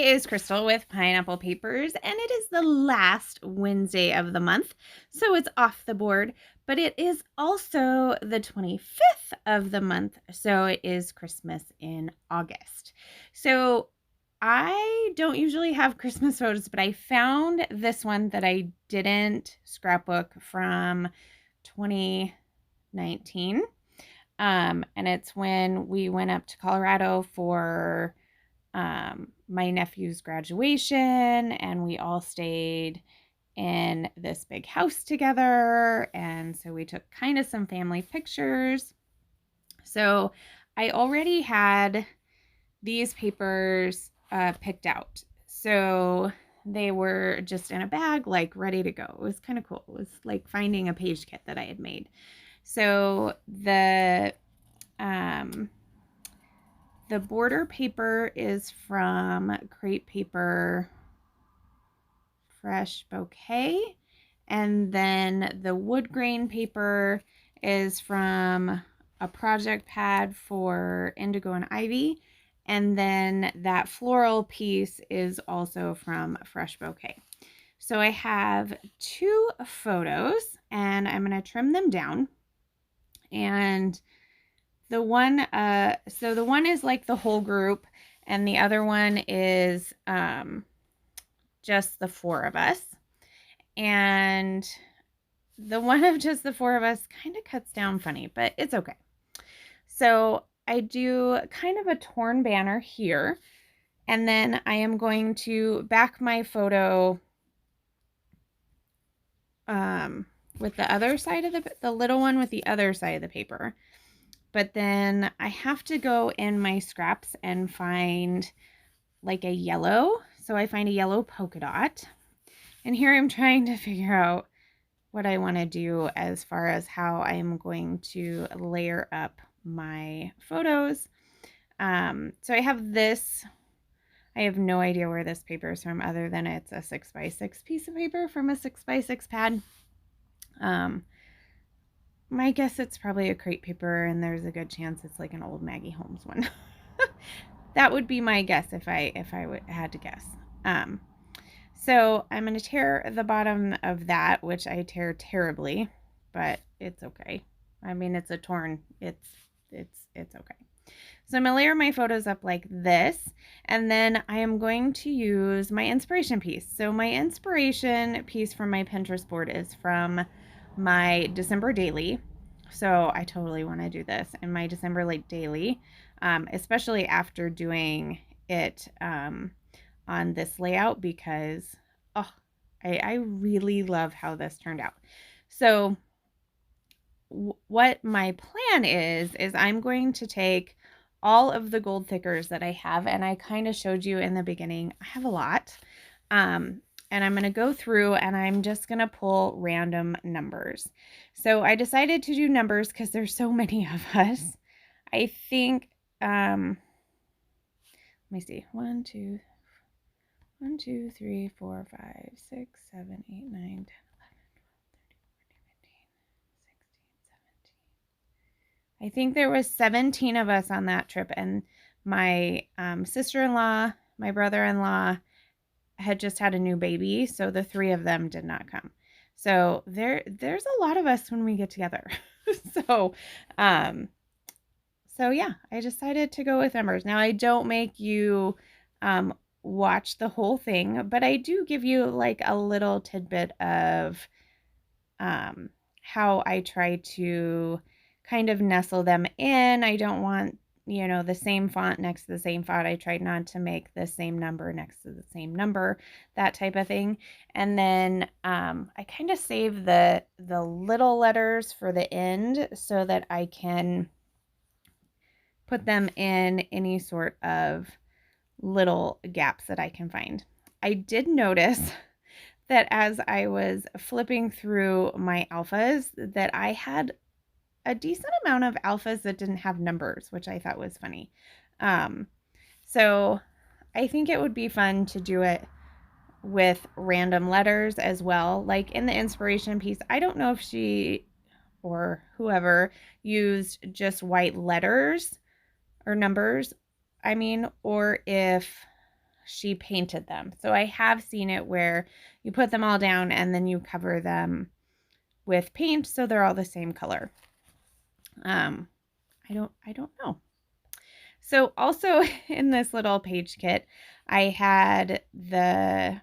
is Crystal with Pineapple Papers, and it is the last Wednesday of the month, so it's off the board, but it is also the 25th of the month, so it is Christmas in August. So I don't usually have Christmas photos, but I found this one that I didn't scrapbook from 2019. And it's when we went up to Colorado for my nephew's graduation, and we all stayed in this big house together. And so we took kind of some family pictures. So I already had these papers picked out. So they were just in a bag, like ready to go. It was kind of cool. It was like finding a page kit that I had made. So the border paper is from Crate Paper Fresh Bouquet. And then the wood grain paper is from a project pad for Indigo and Ivy. And then that floral piece is also from Fresh Bouquet. So I have two photos and I'm going to trim them down. And the one is like the whole group, and the other one is just the four of us. And the one of just the four of us kind of cuts down funny, but it's okay. So I do kind of a torn banner here, and then I am going to back my photo with the other side of the little one with the other side of the paper. But then I have to go in my scraps and find like a yellow. So I find a yellow polka dot. And here I'm trying to figure out what I want to do as far as how I'm going to layer up my photos. So I have this. I have no idea where this paper is from other than it's a 6x6 piece of paper from a 6x6 pad. My guess it's probably a Crate Paper, and there's a good chance it's like an old Maggie Holmes one. That would be my guess if I had to guess. So I'm going to tear the bottom of that, which I tear terribly, but it's okay. I mean, it's a torn. It's okay. So I'm going to layer my photos up like this, and then I am going to use my inspiration piece. So my inspiration piece from my Pinterest board is from my December daily. So I totally want to do this in my December like daily, especially after doing it on this layout, because I really love how this turned out. So what my plan is I'm going to take all of the gold thickers that I have, and I kind of showed you in the beginning, I have a lot. And I'm going to go through and I'm just going to pull random numbers. So I decided to do numbers because there's so many of us. I think, let me see, 1, 2, 3, 4, 5, 6, 7, 8, 9, 10, 11, 12, 13, 14, 15, 16, 17. I think there was 17 of us on that trip, and my sister-in-law, my brother-in-law, had just had a new baby, so the three of them did not come. So there's a lot of us when we get together. So yeah, I decided to go with numbers. Now I don't make you watch the whole thing, but I do give you like a little tidbit of how I try to kind of nestle them in. I don't want the same font next to the same font. I tried not to make the same number next to the same number, that type of thing. And then I kind of save the little letters for the end so that I can put them in any sort of little gaps that I can find. I did notice that as I was flipping through my alphas that I had a decent amount of alphas that didn't have numbers, which I thought was funny. So I think it would be fun to do it with random letters as well. Like in the inspiration piece, I don't know if she or whoever used just white letters or numbers, or if she painted them. So I have seen it where you put them all down and then you cover them with paint so they're all the same color. I don't know. So also in this little page kit, I had the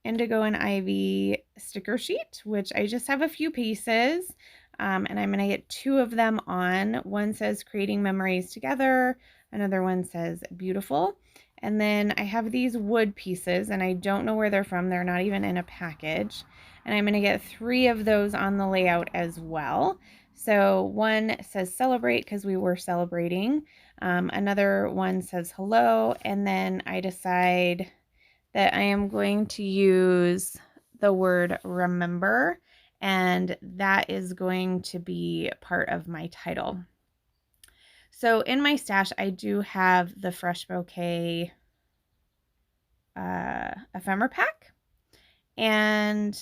Indigo and Ivy sticker sheet, which I just have a few pieces, and I'm going to get 2 of them on. One says creating memories together. Another one says beautiful. And then I have these wood pieces, and I don't know where they're from. They're not even in a package. And I'm going to get 3 of those on the layout as well. So one says celebrate because we were celebrating. Another one says hello. And then I decide that I am going to use the word remember, and that is going to be part of my title. So in my stash, I do have the Fresh Bouquet ephemera pack, and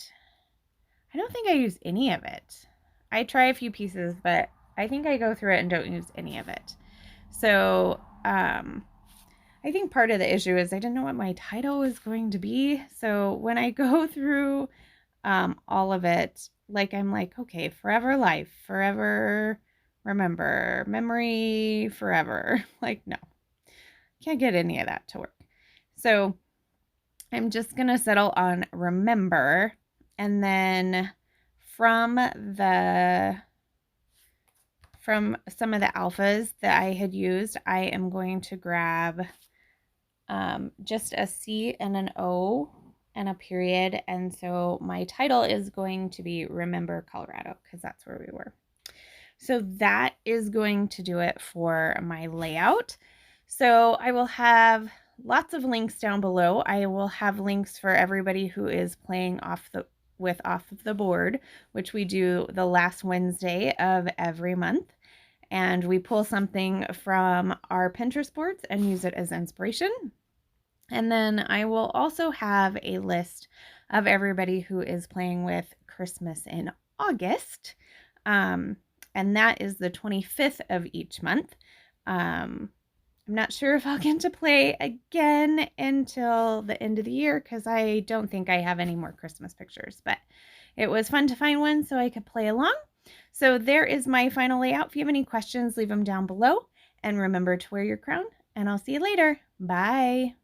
I don't think I use any of it. I try a few pieces, but I think I go through it and don't use any of it. So I think part of the issue is I didn't know what my title was going to be. So when I go through all of it, like I'm like, okay, forever life, forever remember, memory forever. Like, no, can't get any of that to work. So I'm just going to settle on remember. And then from some of the alphas that I had used, I am going to grab just a C and an O and a period. And so my title is going to be Remember Colorado, because that's where we were. So that is going to do it for my layout. So I will have lots of links down below. I will have links for everybody who is playing off of the board, which we do the last Wednesday of every month. And we pull something from our Pinterest boards and use it as inspiration. And then I will also have a list of everybody who is playing with Christmas in August. And that is the 25th of each month. I'm not sure if I'll get to play again until the end of the year, because I don't think I have any more Christmas pictures, but it was fun to find one so I could play along. So there is my final layout. If you have any questions, leave them down below, and remember to wear your crown, and I'll see you later. Bye.